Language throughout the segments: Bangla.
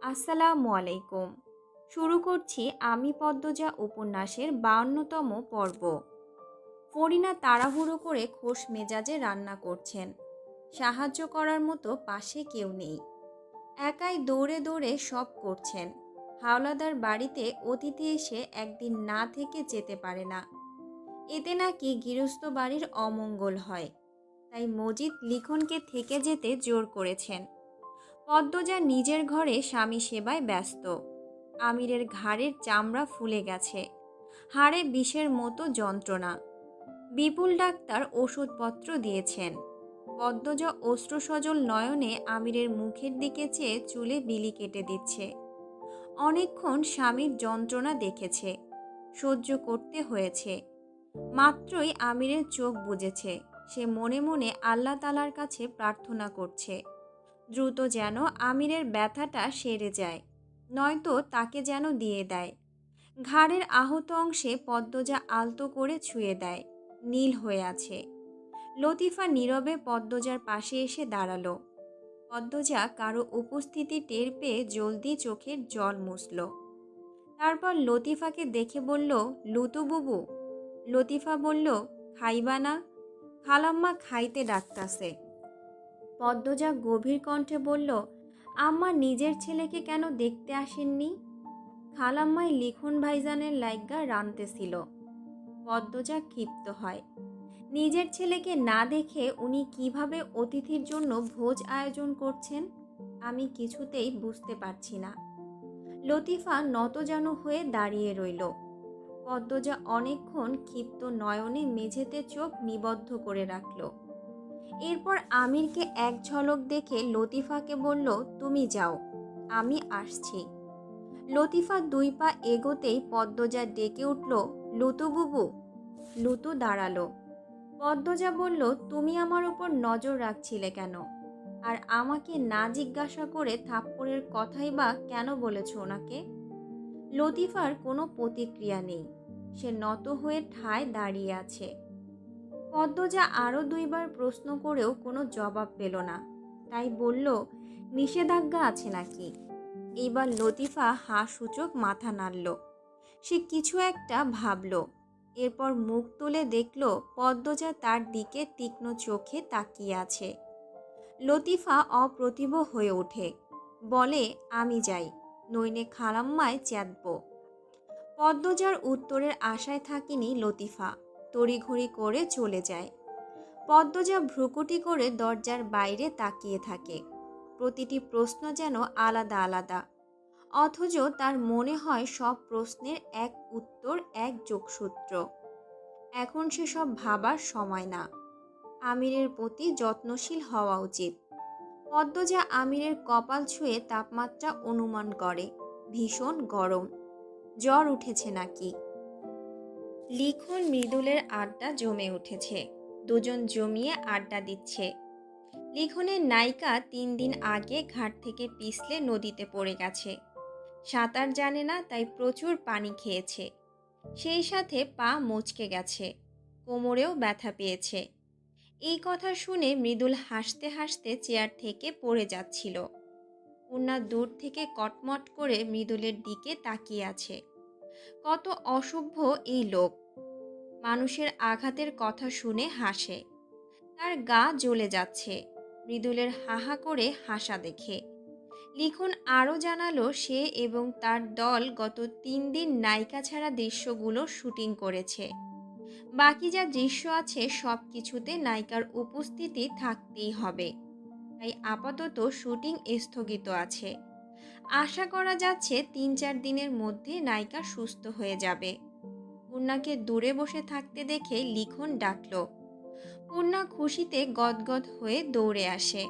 আসসালামু আলাইকুম। শুরু করছি আমি পদ্মজা উপন্যাসের ৫২তম পর্ব। ফরিনা তাড়াহুড়ো করে খোশ মেজাজে রান্না করছেন। সাহায্য করার মতো পাশে কেউ নেই। একাই দৌড়ে দৌড়ে সব করছেন। হাওলাদার বাড়িতে অতিথি এসে একদিন না থেকে যেতে পারে না। এতে নাকি গৃহস্থ বাড়ির অমঙ্গল হয়। তাই মজিদ লিখনকে থেকে যেতে জোর করেছেন। পদ্মজা নিজের ঘরে স্বামী সেবায় ব্যস্ত। আমিরের ঘাড়ের চামড়া ফুলে গেছে, হাড়ে বিষের মতো যন্ত্রণা। বিপুল ডাক্তার ওষুধপত্র দিয়েছেন। পদ্মজা অশ্রুসজল নয়নে আমিরের মুখের দিকে চেয়ে চুলে বিলি কেটে দিচ্ছে। অনেকক্ষণ স্বামীর যন্ত্রণা দেখেছে, সহ্য করতে হয়েছে। মাত্রই আমিরের চোখ বুজেছে। সে মনে মনে আল্লাহ তাআলার কাছে প্রার্থনা করছে দ্রুত যেন আমিরের ব্যথাটা সেরে যায়, নয়তো তাকে যেন দিয়ে দেয়। ঘাড়ের আহত অংশে পদ্মজা আলতো করে ছুঁয়ে দেয়। নীল হয়ে আছে। লতিফা নীরবে পদ্মজার পাশে এসে দাঁড়ালো। পদ্মজা কারো উপস্থিতি টের পেয়ে জলদি চোখের জল মুছল। তারপর লতিফাকে দেখে বলল, লুতু বুবু। লতিফা বলল, খাইবা না? খালাম্মা খাইতে ডাকতাছে। পদ্মজা গভীর কণ্ঠে বলল, আম্মা নিজের ছেলেকে কেন দেখতে আসেননি? খালাম্মাই লিখন ভাইজানের লাইগ্গা রানতেছিল। পদ্মজা ক্ষিপ্ত হয়। নিজের ছেলেকে না দেখে উনি কিভাবে অতিথির জন্য ভোজ আয়োজন করছেন আমি কিছুতেই বুঝতে পারছি না। লতিফা নতজানু হয়ে দাঁড়িয়ে রইল। পদ্মজা অনেকক্ষণ ক্ষিপ্ত নয়নে মেঝেতে চোখ নিবদ্ধ করে রাখল। এরপর আমিরকে এক ঝলক দেখে লতিফাকে বলল, তুমি যাও, আমি আসছি। লতিফা ২ পা এগোতেই পদ্মজা ডেকে উঠল, লুতু বুবু। লুতু দাঁড়ালো। পদ্মজা বলল, তুমি আমার উপর নজর রাখছিলে কেন? আর আমাকে না জিজ্ঞাসা করে থাপ্পড়ের কথাই বা কেন বলেছ ওনাকে? লতিফার কোনো প্রতিক্রিয়া নেই। সে নত হয়ে ঠায় দাঁড়িয়ে আছে। পদ্মজা আরও ২ বার প্রশ্ন করেও কোনো জবাব পেল না। তাই বলল, নিষেধাজ্ঞা আছে নাকি? এইবার লতিফা সূচক মাথা নাড়ল। সে কিছু একটা ভাবল। এরপর মুখ তুলে দেখল পদ্মজা তার দিকে তীক্ষ্ণ চোখে তাকিয়ে আছে। লতিফা অপ্রতিভ হয়ে ওঠে, বলে, আমি যাই, নইলে খালাম্মায় চ্যাতব। পদ্মজার উত্তরের আশায় থাকিনি লতিফা তড়িঘড়ি করে চলে যায়। পদ্মজা ভ্রুকুটি করে দরজার বাইরে তাকিয়ে থাকে। প্রতিটি প্রশ্ন যেন আলাদা আলাদা, অথচ তার মনে হয় সব প্রশ্নের এক উত্তর, এক যোগসূত্র। এখন সেসব ভাবার সময় না। আমিরের প্রতি যত্নশীল হওয়া উচিত। পদ্মজা আমিরের কপাল ছুঁয়ে তাপমাত্রা অনুমান করে। ভীষণ গরম। জ্বর উঠেছে নাকি? লিখন মৃদুলের আড্ডা জমে উঠেছে। দুজন জমিয়ে আড্ডা দিচ্ছে। লিখনের নায়িকা ৩ দিন আগে ঘাট থেকে পিছলে নদীতে পড়ে গেছে। সাঁতার জানে না, তাই প্রচুর পানি খেয়েছে। সেই সাথে পা মচকে গেছে, কোমরেও ব্যথা পেয়েছে। এই কথা শুনে মৃদুল হাসতে হাসতে চেয়ার থেকে পড়ে যাচ্ছিল। পূর্ণা দূর থেকে কটমট করে মৃদুলের দিকে তাকিয়ে আছে। কত অসভ্য এই লোক! মানুষের আঘাতের কথা শুনে হাসে। তার গা জ্বলে যাচ্ছে মৃদুলের হাহা করে হাসা দেখে। লিখন আরও জানালো, সে এবং তার দল গত ৩ দিন নায়িকা ছাড়া দৃশ্যগুলো শুটিং করেছে। বাকি যা দৃশ্য আছে সব কিছুতে নায়িকার উপস্থিতি থাকতেই হবে। তাই আপাতত শুটিং স্থগিত আছে। আশা করা যাচ্ছে ৩-৪ দিনের মধ্যে নায়িকা সুস্থ হয়ে যাবে। পূর্ণাকে দূরে বসে থাকতে দেখে লিখন ডাকল। পূর্ণা খুশিতে গদগদ হয়ে দৌড়ে আসে।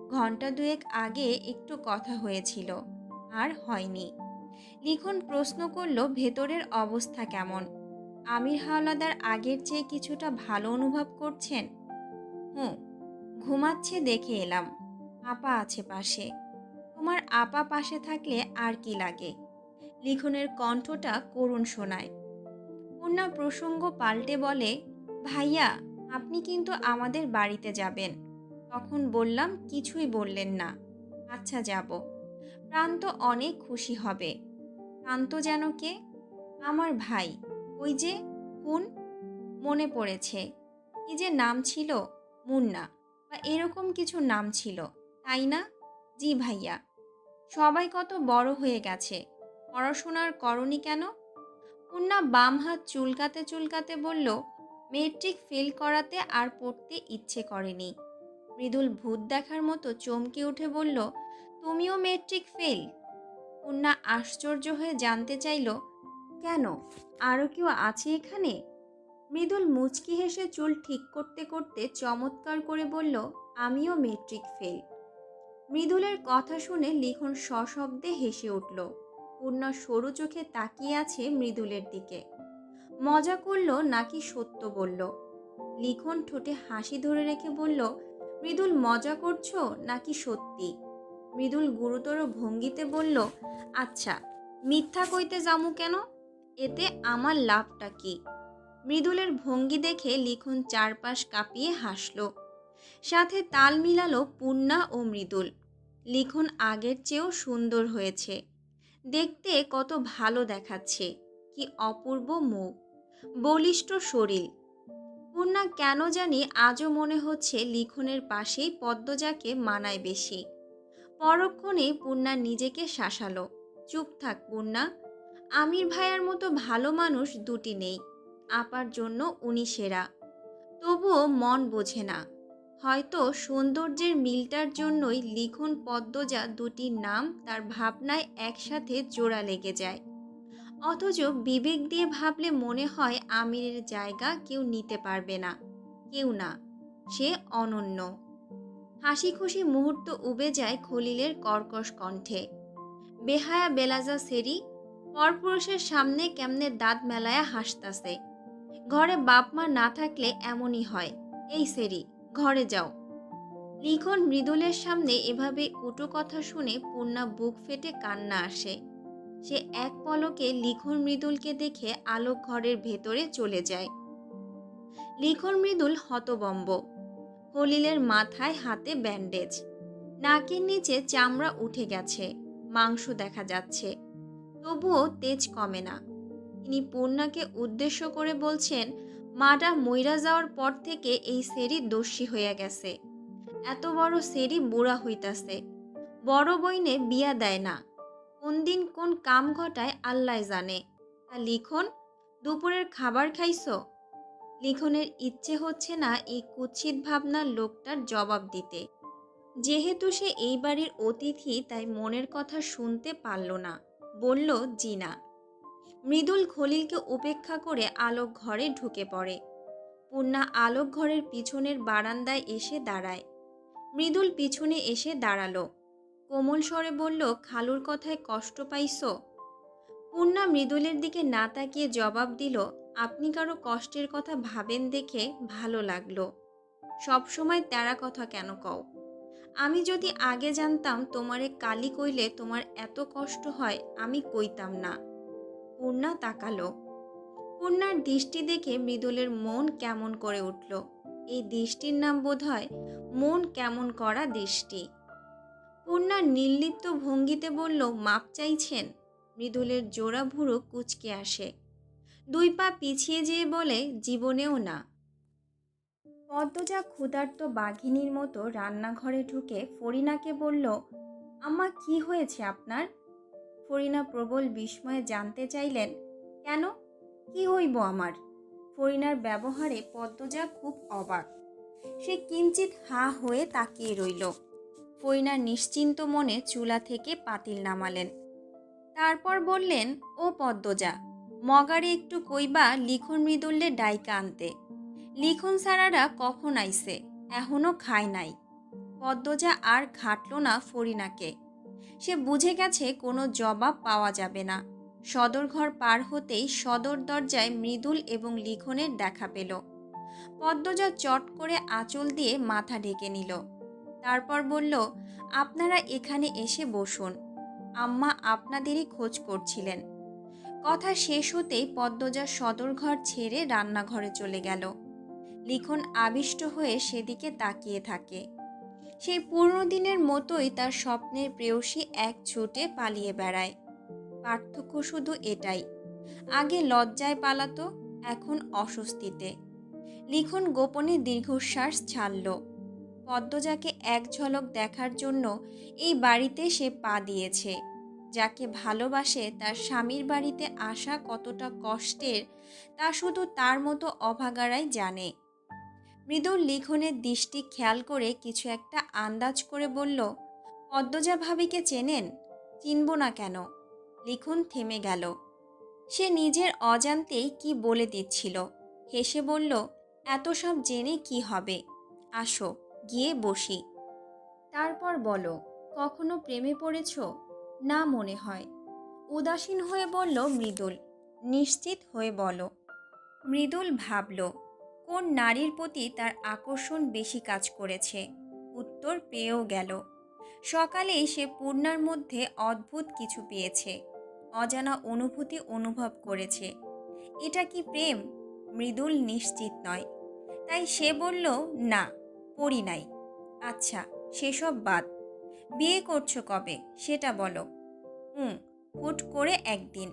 ঘন্টা ২ আগে একটু কথা হয়েছিল, আর হয়নি। লিখন প্রশ্ন করল, ভেতরের অবস্থা কেমন? আমির হাওলাদার আগের চেয়ে কিছুটা ভালো অনুভব করছেন? হুঁ, ঘুমাচ্ছে দেখে এলাম। আপা আছে পাশে। তোমার আপা পাশে থাকলে আর কি লাগে? লিখনের কণ্ঠটা করুণ শোনায়। পূর্ণা প্রসঙ্গ পাল্টে বলে, ভাইয়া, আপনি কিন্তু আমাদের বাড়িতে যাবেন। তখন বললাম, কিছুই বললেন না। আচ্ছা, যাব। প্রান্ত অনেক খুশি হবে। প্রান্ত যেন কে? আমার ভাই, ওই যে খুন, মনে পড়েছে। কি যে নাম ছিল? মুন্না বা এরকম কিছু নাম ছিল, তাই না? জি ভাইয়া। সবাই কত বড় হয়ে গেছে, পড়াশোনার করনি কেন? মুন্না বাম হাত চুলকাতে চুলকাতে বলল, মেট্রিক ফেল করাতে আর পড়তে ইচ্ছে করেনি। মৃদুল ভূত দেখার মতো চমকে উঠে বলল, তুমিও মেট্রিক ফেল? মুন্না আশ্চর্য হয়ে জানতে চাইল, কেন, আরও কেউ আছে এখানে? মৃদুল মুচকি হেসে চুল ঠিক করতে করতে চমৎকার করে বলল, আমিও মেট্রিক ফেল। মৃদুলের কথা শুনে লিখন সশব্দে হেসে উঠল। পূর্ণা সরু চোখে তাকিয়ে আছে মৃদুলের দিকে। মজা করলো নাকি সত্য বলল? লিখন ঠোঁটে হাসি ধরে রেখে বলল, মৃদুল মজা করছো নাকি সত্যি? মৃদুল গুরুতর ভঙ্গিতে বলল, আচ্ছা, মিথ্যা কইতে যামু কেন? এতে আমার লাভটা কি? মৃদুলের ভঙ্গি দেখে লিখন চারপাশ কাঁপিয়ে হাসল। সাথে তাল মিলালো পূর্ণা ও মৃদুল। লিখন আগের চেয়েও সুন্দর হয়েছে, দেখতে কত ভালো দেখাচ্ছে। কি অপূর্ব মুখ, বলিষ্ঠ শরীর। পূর্ণা কেন জানি আজও মনে হচ্ছে লিখনের পাশেই পদ্মজাকে মানায় বেশি। পরক্ষণে পূর্ণা নিজেকে শাসালো, চুপ থাক পূর্ণা, আমির ভাইয়ার মতো ভালো মানুষ দুটি নেই, আপার জন্য উনি সেরা। তবুও মন বোঝে না, হয়তো সৌন্দর্যের মিলটার জন্যই লিখন পদ্মজা দুটি নাম তার ভাবনায় একসাথে জোড়া লেগে যায়। অথচ বিবেক দিয়ে ভাবলে মনে হয় আমিরের জায়গা কেউ নিতে পারবে না, কেউ না, সে অনন্য। হাসি খুশি মুহূর্ত উবে যায় খলিলের কর্কশ কণ্ঠে। বেহায়া বেলাজা সেরি, পরপুরুষের সামনে কেমনে দাঁত মেলায়া হাসতাছে। ঘরে বাপ মা না থাকলে এমনই হয়। এই সেরি, ঘরে যাও। লিখন মৃদুলের সামনে এভাবে উটো কথা শুনে পূর্ণা বুক ফেটে কান্না আসে। সে এক পলকে লিখন মৃদুলকে দেখে আলোক ঘরের ভেতরে চলে যায়। লিখন মৃদুল হতবম্ব। খলিলের মাথায় হাতে ব্যান্ডেজ, নাকের নিচে চামড়া উঠে গেছে, মাংস দেখা যাচ্ছে, তবুও তেজ কমে না। তিনি পূর্ণাকে উদ্দেশ্য করে বলছেন, মাটা মইরা যাওয়ার পর থেকে এই সেরি দোষী হইয়া গেছে। এত বড় সেরি বুড়া হইতাছে, বড় বইনে বিয়া দেয় না, কোন দিন কোন কাম ঘটায় আল্লাহ জানে। তা লিখন, দুপুরের খাবার খাইছো? লিখনের ইচ্ছে হচ্ছে না এই কুৎসিত ভাবনার লোকটার জবাব দিতে। যেহেতু সে এই বাড়ির অতিথি, তাই মনের কথা শুনতে পারল না, বলল জি না। মৃদুল খলিলকে উপেক্ষা করে আলোক ঘরে ঢুকে পড়ে। পূর্ণা আলোক ঘরের পিছনের বারান্দায় এসে দাঁড়ায়। মৃদুল পিছনে এসে দাঁড়ালো, কোমল স্বরে বলল, খালুর কথায় কষ্ট পাইছো? পূর্ণা মৃদুলের দিকে না তাকিয়ে জবাব দিল, আপনি কারো কষ্টের কথা ভাবেন দেখে ভালো লাগলো। সবসময় তেরা কথা কেন কও? আমি যদি আগে জানতাম তোমারে কালি কইলে তোমার এত কষ্ট হয়, আমি কইতাম না। পূর্ণা তাকালো। পূর্ণার দৃষ্টি দেখে মৃদুলের মন কেমন করে উঠল। এই দৃষ্টির নাম বোধহয় মন কেমন করা দৃষ্টি। পূর্ণা নির্লিপ্ত ভঙ্গিতে বলল, মাপ চাইছেন? মৃদুলের জোড়া ভুরু কুঁচকে আসে। দুই পা পিছিয়ে যেয়ে বলে, জীবনেও না। পদ্মজা ক্ষুধার্ত বাঘিনীর মতো রান্নাঘরে ঢুকে ফরিনাকে বলল, আম্মা কি হয়েছে আপনার? ফরিনা প্রবল বিস্ময়ে জানতে চাইলেন, কেন, কি হইব আমার? ফরিনার ব্যবহারে পদ্মজা খুব অবাক। সে কিঞ্চিত হা হয়ে তাকিয়ে রইল। ফরিনা নিশ্চিন্ত মনে চুলা থেকে পাতিল নামালেন। তারপর বললেন, ও পদ্মজা, মগারে একটু কইবা লিখন মৃদুল্লে ডাইকা আনতে। লিখন সারারা কখন আইছে, এখনো খায় নাই। পদ্মজা আর ঘাটল না ফরিনাকে। সে বুঝে গেছে কোনো জবাব পাওয়া যাবে না। সদর ঘর পার হতেই সদর দরজায় মৃদুল এবং লিখনের দেখা পেল। পদ্মজা চট করে আঁচল দিয়ে মাথা ঢেকে নিল। তারপর বলল, আপনারা এখানে এসে বসুন, আম্মা আপনাদেরই খোঁজ করছিলেন। কথা শেষ হতেই পদ্মজা সদর ঘর ছেড়ে রান্নাঘরে চলে গেল। লিখন আবিষ্ট হয়ে সেদিকে তাকিয়ে থাকে। সেই পুরনো দিনের মতোই তার স্বপ্নের প্রেয়সী এক ছুটে পালিয়ে বেড়ায়। পার্থক্য শুধু এটাই, আগে লজ্জায় পালাতো, এখন অস্বস্তিতে। লিখন গোপনে দীর্ঘশ্বাস ছাড়ল। পদ্মজাকে এক ঝলক দেখার জন্য এই বাড়িতে সে পা দিয়েছে। যাকে ভালোবাসে তার স্বামীর বাড়িতে আসা কতটা কষ্টের তা শুধু তার মতো অভাগারাই জানে। মৃদুল লিখনের দৃষ্টি খেয়াল করে কিছু একটা আন্দাজ করে বলল, পদ্মজা ভাবিকে চেনেন? চিনব না কেন? লিখন থেমে গেল। সে নিজের অজান্তেই কি বলে দিচ্ছিল। হেসে বলল, এত সব জেনে কি হবে, আসো গিয়ে বসি। তারপর বলো, কখনো প্রেমে পড়েছ? না মনে হয়। উদাসীন হয়ে বলল মৃদুল। নিশ্চিত হয়ে বলো। মৃদুল ভাবল কোন নারীর প্রতি তার আকর্ষণ বেশি কাজ করেছে। উত্তর পেয়েও গেল। সকালেই সে পূর্ণার মধ্যে অদ্ভুত কিছু পেয়েছে, অজানা অনুভূতি অনুভব করেছে। এটা কি প্রেম? মৃদুল নিশ্চিত নয়। তাই সে বলল, না, পড়ি নাই। আচ্ছা, সেসব বাদ। বিয়ে করছো কবে সেটা বলো। হুম, হুট করে একদিন।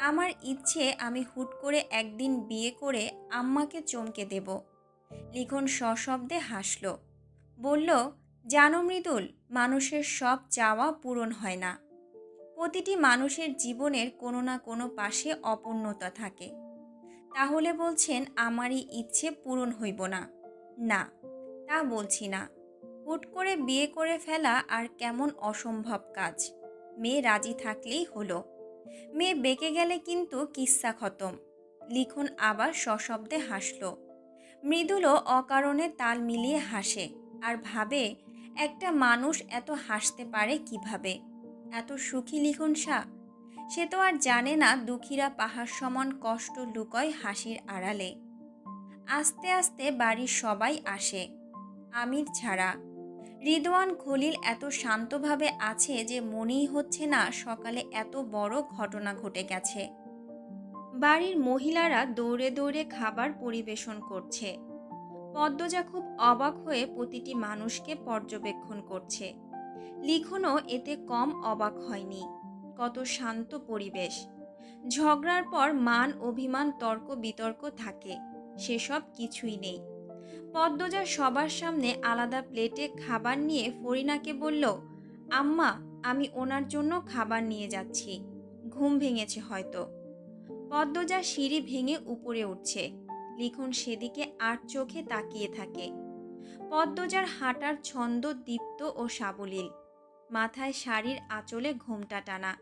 আমার ইচ্ছে আমি হুট করে একদিন বিয়ে করে আম্মাকে চমকে দেব। লিখন সশব্দে হাসল। বলল, জানো মৃদুল, মানুষের সব চাওয়া পূরণ হয় না। প্রতিটি মানুষের জীবনের কোনো না কোনো পাশে অপূর্ণতা থাকে। তাহলে বলছেন আমারই ইচ্ছে পূরণ হইব না? না, তা বলছি না। হুট করে বিয়ে করে ফেলা আর কেমন অসম্ভব কাজ। মেয়ে রাজি থাকলেই হলো। মেয়ে বেঁকে গেলে কিন্তু কিস্সা খতম। লিখন আবার সশব্দে হাসল। মৃদুলও অকারণে তাল মিলিয়ে হাসে আর ভাবে, একটা মানুষ এত হাসতে পারে কিভাবে? এত সুখী লিখন শাহ। সে তো আর জানে না দুঃখীরা পাহাড় সমান কষ্ট লুকোয় হাসির আড়ালে। আস্তে আস্তে বাড়ির সবাই আসে, আমির ছাড়া। রিদওয়ান খলিল এত শান্তভাবে আছে যে মনেই হচ্ছে না সকালে এত বড় ঘটনা ঘটে গেছে। বাড়ির মহিলারা দৌড়ে দৌড়ে খাবার পরিবেশন করছে। পদ্মজা খুব অবাক হয়ে প্রতিটি মানুষকে পর্যবেক্ষণ করছে। লিখনও এতে কম অবাক হয়নি। কত শান্ত পরিবেশ। ঝগড়ার পর মান অভিমান তর্ক বিতর্ক থাকে, সেসব কিছুই নেই। পদ্মজা সবার সামনে আলাদা প্লেটে খাবার নিয়ে ফরিনাকে বলল, আম্মা, আমি ওনার জন্য খাবার নিয়ে যাচ্ছি। ঘুম ভেঙেছে হয়তো। পদ্মজা সিঁড়ি ভেঙে উপরে উঠছে। লিখন সেদিকে আর চোখে তাকিয়ে থাকে। পদ্মজার হাঁটার ছন্দ দীপ্ত ও সাবলীল। মাথায় শাড়ির আঁচলে ঘোমটা টানা।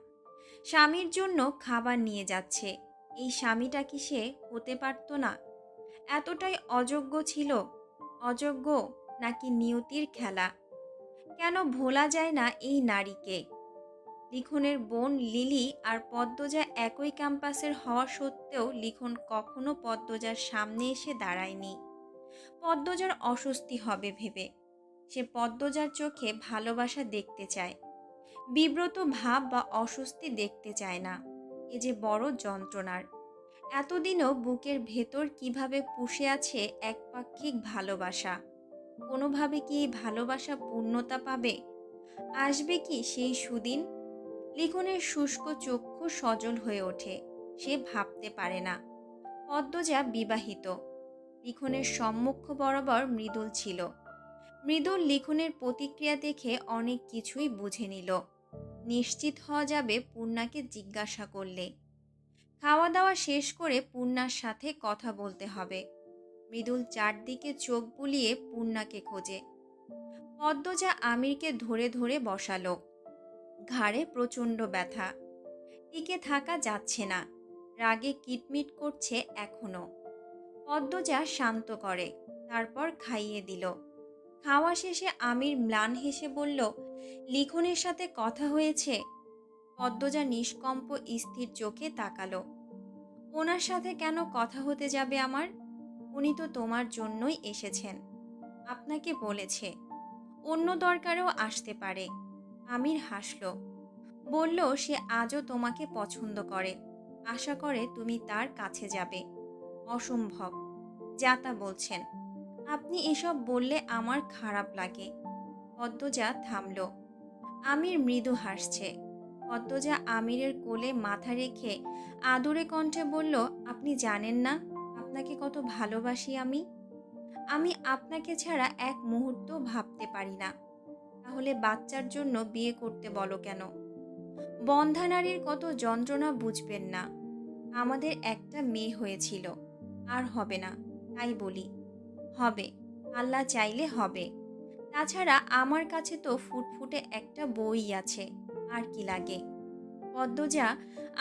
স্বামীর জন্য খাবার নিয়ে যাচ্ছে। এই স্বামীটা কি সে হতে পারত না? এতটাই অযোগ্য ছিল? অযোগ্য নাকি নিয়তির খেলা? কেন ভোলা যায় না এই নারীকে? লিখনের বোন লিলি আর পদ্মজা একই ক্যাম্পাসের হওয়া সত্ত্বেও লিখন কখনো পদ্মজার সামনে এসে দাঁড়ায়নি। পদ্মজার অস্বস্তি হবে ভেবে। সে পদ্মজার চোখে ভালোবাসা দেখতে চায়, বিব্রত ভাব বা অস্বস্তি দেখতে চায় না। এ যে বড় যন্ত্রণার। এতদিনও বুকের ভেতর কিভাবে পুষে আছে একপাক্ষিক ভালোবাসা। কোনোভাবে কি এই ভালোবাসা পূর্ণতা পাবে? আসবে কি সেই সুদিন? লিখনের শুষ্ক চক্ষু সজল হয়ে ওঠে। সে ভাবতে পারে না পদ্মজা বিবাহিত। লিখনের সম্মুখ বরাবর মৃদুল ছিল। মৃদুল লিখনের প্রতিক্রিয়া দেখে অনেক কিছুই বুঝে নিল। নিশ্চিত হওয়া যাবে পূর্ণাকে জিজ্ঞাসা করলে। খাওয়া দাওয়া শেষ করে পূর্ণার সাথে কথা বলতে হবে। মৃদুল চারদিকে চোখ বুলিয়ে পূর্ণাকে খোঁজে। পদ্মজা আমিরকে ধরে ধরে বসালো। ঘাড়ে প্রচণ্ড ব্যথা, টিকে থাকা যাচ্ছে না। রাগে কিটমিট করছে এখনো। পদ্মজা শান্ত করে, তারপর খাইয়ে দিল। খাওয়া শেষে আমির ম্লান হেসে বলল, লিখনের সাথে কথা হয়েছে? পদ্মজা নিষ্কম্প স্থির চোখে তাকালো। ওনার সাথে কেন কথা হতে যাবে আমার? উনি তো তোমার জন্যই এসেছেন। আপনাকে বলেছে অন্য দরকারেও আসতে পারে। আমির হাসল। বলল সে আজও তোমাকে পছন্দ করে, আশা করে তুমি তার কাছে যাবে। অসম্ভব, যা তা বলছেন। আপনি এসব বললে আমার খারাপ লাগে। পদ্মজা থামল। আমির মৃদু হাসছে। পদ্মজা আমিরের কোলে মাথা রেখে আদুরে কণ্ঠে বলল, আপনি জানেন না আপনাকে কত ভালোবাসি আমি। আমি আপনাকে ছাড়া এক মুহূর্ত ভাবতে পারি না। তাহলে বাচ্চার জন্য বিয়ে করতে বলো কেন? বন্ধ্যা নারীর কত যন্ত্রণা বুঝবেন না। আমাদের একটা মেয়ে হয়েছিল, আর হবে না, তাই বলি। হবে, আল্লাহ চাইলে হবে। তাছাড়া আমার কাছে তো ফুটফুটে একটা বই আছে, আর কি লাগে? পদ্মজা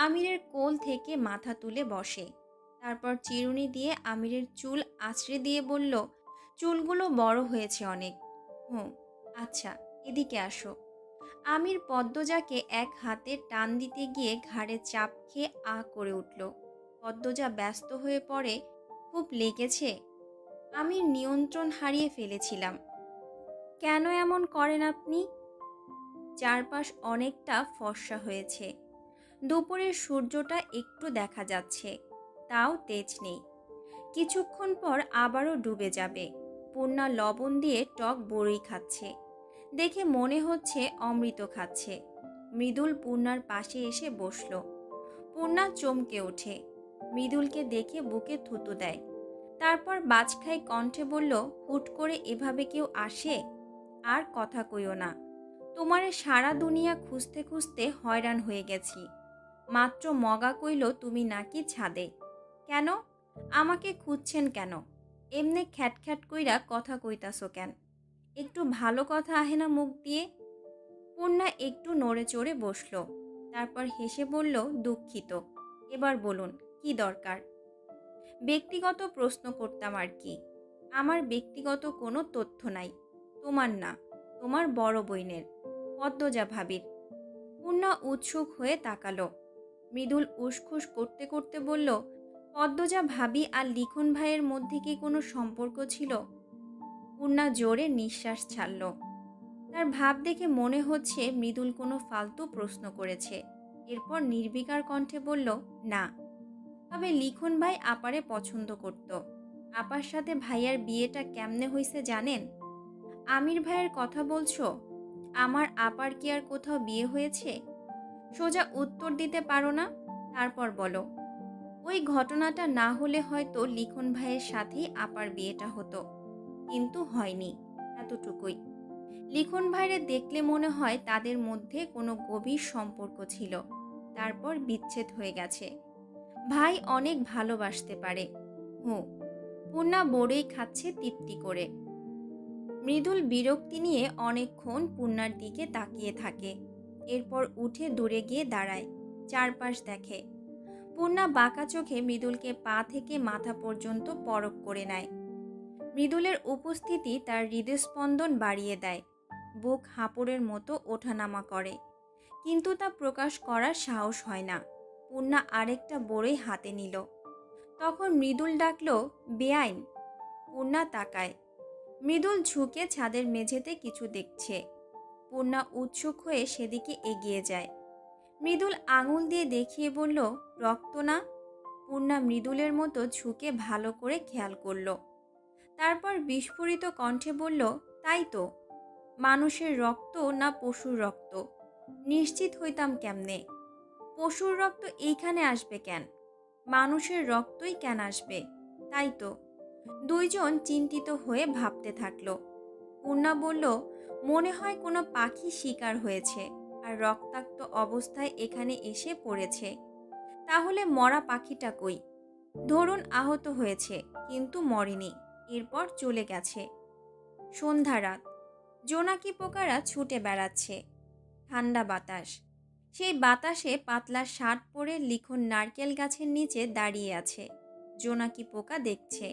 আমিরের কোল থেকে মাথা তুলে বসে। তারপর চিরুনি দিয়ে আমিরের চুল আঁচড়ে দিয়ে বলল, চুলগুলো বড় হয়েছে অনেক। হুম, আচ্ছা, এদিকে আসো। আমির পদ্মজাকে এক হাতে টান দিতে গিয়ে ঘাড়ে চাপ খেয়ে করে উঠল। পদ্মজা ব্যস্ত হয়ে পড়ে, খুব লেগেছে? আমি নিয়ন্ত্রণ হারিয়ে ফেলেছিলাম। কেন এমন করেন আপনি? চারপাশ অনেকটা ফর্সা হয়েছে। দুপুরের সূর্যটা একটু দেখা যাচ্ছে, তাও তেজ নেই। কিছুক্ষণ পর আবারও ডুবে যাবে। পূর্ণা লবণ দিয়ে টক বড়ি খাচ্ছে, দেখে মনে হচ্ছে অমৃত খাচ্ছে। মৃদুল পূর্ণার পাশে এসে বসল। পূর্ণা চমকে ওঠে, মৃদুলকে দেখে বুকে থুতু দেয়। তারপর বাজখাই কণ্ঠে বলল, হুট করে এভাবে কেউ আসে? আর কথা কইও না। তোমারে সারা দুনিয়া খুঁজতে খুঁজতে হয়রান হয়ে গেছি। মাত্র মগা কইল তুমি নাকি ছাদে। কেন? আমাকে খুঁজছেন কেন? এমনে খ্যাটখ্যাট কইরা কথা কইতাছো কেন? একটু ভালো কথা আহে না মুখ দিয়ে? পূর্ণা একটু নড়ে চড়ে বসল। তারপর হেসে বলল, দুঃখিত। এবার বলুন, কি দরকার? ব্যক্তিগত প্রশ্ন করতাম আর কি। আমার ব্যক্তিগত কোনো তথ্য নাই। তোমার না, তোমার বড় বইনের, পদ্মজা ভাবির। পূর্ণা উৎসুক হয়ে তাকালো। মৃদুল উসখুস করতে করতে বলল, পদ্মজা ভাবি আর লিখন ভাইয়ের মধ্যে কি কোনো সম্পর্ক ছিল? পূর্ণা জোরে নিঃশ্বাস ছাড়ল। তার ভাব দেখে মনে হচ্ছে মৃদুল কোনো ফালতু প্রশ্ন করেছে। এরপর নির্বিকার কণ্ঠে বলল, না। তবে লিখন ভাই আপারে পছন্দ করত। আপার সাথে ভাইয়ার বিয়েটা কেমনে হইছে জানেন? আমির ভাইয়ের কথা বলছো? আমার আপার কি আর কোথাও বিয়ে হয়েছে? সোজা উত্তর দিতে পারো না? তারপর বলো। ওই ঘটনাটা না হলে হয়তো লিখন ভাইয়ের সাথেই আপার বিয়েটা হতো, কিন্তু হয়নি, এতটুকুই। লিখন ভাইরে দেখলে মনে হয় তাদের মধ্যে কোনো গভীর সম্পর্ক ছিল, তারপর বিচ্ছেদ হয়ে গেছে। ভাই অনেক ভালোবাসতে পারে। হুঁ। পূর্ণা বড়ই খাচ্ছে তৃপ্তি করে। মৃদুল বিরক্তি নিয়ে অনেকক্ষণ পূর্ণার দিকে তাকিয়ে থাকে। এরপর উঠে দূরে গিয়ে দাঁড়ায়, চারপাশ দেখে। পূর্ণা বাঁকা চোখে মৃদুলকে পা থেকে মাথা পর্যন্ত পরখ করে নেয়। মৃদুলের উপস্থিতি তার হৃদস্পন্দন বাড়িয়ে দেয়। বুক হাঁপড়ের মতো ওঠানামা করে, কিন্তু তা প্রকাশ করার সাহস হয় না। পূর্ণা আরেকটা বড়ই হাতে নিল। তখন মৃদুল ডাকল, বেআইন। পূর্ণা তাকায়। মৃদুল ঝুঁকে ছাদের মেঝেতে কিছু দেখছে। পূর্ণা উৎসুক হয়ে সেদিকে এগিয়ে যায়। মৃদুল আঙুল দিয়ে দেখিয়ে বলল, রক্ত না? পূর্ণা মৃদুলের মতো ঝুঁকে ভালো করে খেয়াল করল। তারপর বিস্ফোরিত কণ্ঠে বলল, তাই তো। মানুষের রক্ত না পশুর রক্ত? নিশ্চিত হইতাম কেমনে? পশুর রক্ত এইখানে আসবে কেন? মানুষের রক্তই কেন আসবে? তাই তো। দুইজন চিন্তিত হয়ে ভাবতে থাকলো। পূর্ণা বলল, মনে হয় কোনো পাখি শিকার হয়েছে আর রক্তাক্ত অবস্থায় এখানে এসে পড়েছে। তাহলে মরা পাখিটা কই? ধরুন আহত হয়েছে, কিন্তু মরেনি, এরপর চলে গেছে। সন্ধ্যা রাত, জোনাকি পোকারা ছুটে বেড়াচ্ছে। ঠান্ডা বাতাস। সেই বাতাসে পাতলা শার্ট পরে লিখন নারকেল গাছের নিচে দাঁড়িয়ে আছে। জোনাকি পোকা দেখছে।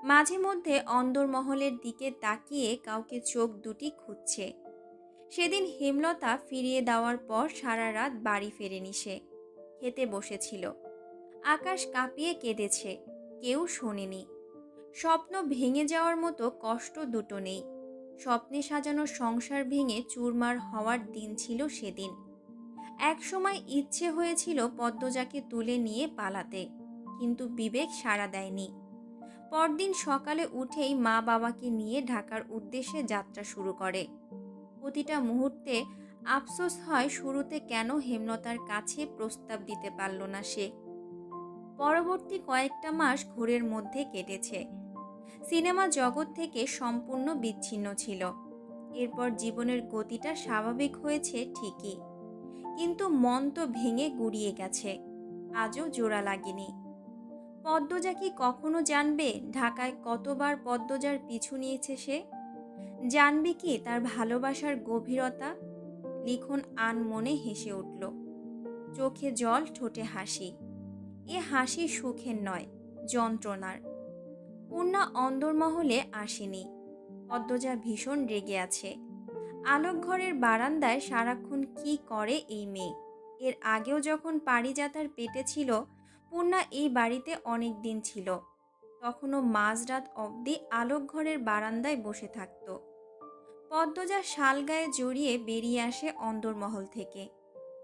মাঝে মধ্যে অন্দরমহলের দিকে তাকিয়ে কাউকে চোখ দুটি খুঁজছে। সেদিন হেমলতা ফিরিয়ে দেওয়ার পর সারা রাত বাড়ি ফেরেনি সে। খেতে বসেছিল। আকাশ কাঁপিয়ে কেঁদেছে, কেউ শোনেনি। স্বপ্ন ভেঙে যাওয়ার মতো কষ্ট দুটো নেই। স্বপ্নে সাজানো সংসার ভেঙে চুরমার হওয়ার দিন ছিল সেদিন। এক সময় ইচ্ছে হয়েছিল পদ্মজাকে তুলে নিয়ে পালাতে, কিন্তু বিবেক সাড়া দেয়নি। পরদিন সকালে উঠেই মা বাবাকে নিয়ে ঢাকার উদ্দেশ্যে যাত্রা শুরু করে। প্রতিটা মুহূর্তে আফসোস হয় শুরুতে কেন হেমলতার কাছে প্রস্তাব দিতে পারল না সে। পরবর্তী কয়েকটা মাস ঘোরের মধ্যে কেটেছে। সিনেমা জগৎ থেকে সম্পূর্ণ বিচ্ছিন্ন ছিল। এরপর জীবনের গতিটা স্বাভাবিক হয়েছে ঠিকই, কিন্তু মন তো ভেঙে গুড়িয়ে গেছে, আজও জোড়া লাগেনি। পদ্মজা কি কখনো জানবে ঢাকায় কতবার পদ্মজার পিছু নিয়েছে সে? জানবে কি তার ভালোবাসার গভীরতা? লিখন আনমনে হেসে উঠল, চোখে জল, ঠোঁটে হাসি। এ হাসি সুখের নয়, যন্ত্রণার। পূর্ণা অন্দরমহলে আসেনি। পদ্মজা ভীষণ রেগে আছে। আলোক ঘরের বারান্দায় সারাক্ষণ কি করে এই মেয়ে? এর আগেও যখন পারিজাতার পেটে ছিল, পূর্ণা এই বাড়িতে অনেক দিন ছিল। তখনও মাঝরাত অবধি আলোক ঘরের বারান্দায় বসে থাকত। পদ্মজা শালগায়ে জড়িয়ে বেরিয়ে আসে অন্দরমহল থেকে।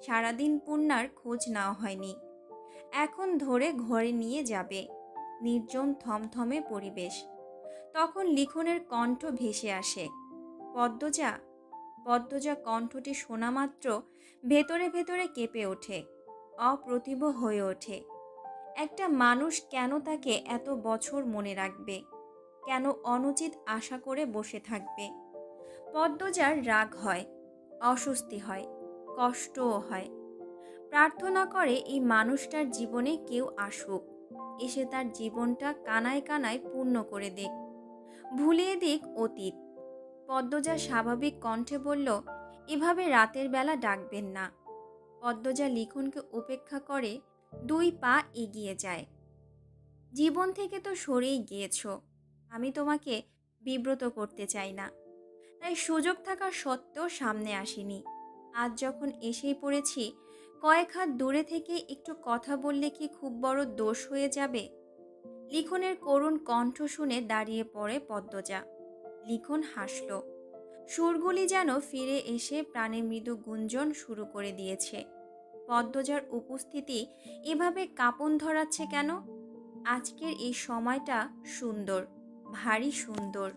সারাদিন পূর্ণার খোঁজ নেওয়া হয়নি। এখন ধরে ঘরে নিয়ে যাবে। নির্জন থমথমে পরিবেশ। তখন লিখনের কণ্ঠ ভেসে আসে, পদ্মজা। পদ্মজা কণ্ঠটি শোনা মাত্র ভেতরে ভেতরে কেঁপে ওঠে, অপ্রতিভ হয়ে ওঠে। একটা মানুষ কেন তাকে এত বছর মনে রাখবে? কেন অনুচিত আশা করে বসে থাকবে? পদ্মজার রাগ হয়, অস্বস্তি হয়, কষ্টও হয়। প্রার্থনা করে এই মানুষটার জীবনে কেউ আসুক, এসে তার জীবনটা কানায় কানায় পূর্ণ করে দিক, ভুলিয়ে দিক অতীত। পদ্মজা স্বাভাবিক কণ্ঠে বলল, এভাবে রাতের বেলা ডাকবেন না। পদ্মজা লিখনকে উপেক্ষা করে 2 পা এগিয়ে যায়। জীবন থেকে তো সরেই গিয়েছ, আমি তোমাকে বিব্রত করতে চাই না, তাই সুযোগ থাকা সত্ত্বেও সামনে আসিনি। আজ যখন এসেই পড়েছি, কয়েক হাত দূরে থেকে একটু কথা বললে কি খুব বড় দোষ হয়ে যাবে? লিখনের করুণ কণ্ঠ শুনে দাঁড়িয়ে পড়ে পদ্মজা। লিখন হাসল। সুরগুলি যেন ফিরে এসে প্রাণে মৃদু গুঞ্জন শুরু করে দিয়েছে। পদ্মজার উপস্থিতি এভাবে কাঁপন ধরাচ্ছে কেন? আজকের এই সময়টা সুন্দর, ভারী সুন্দর।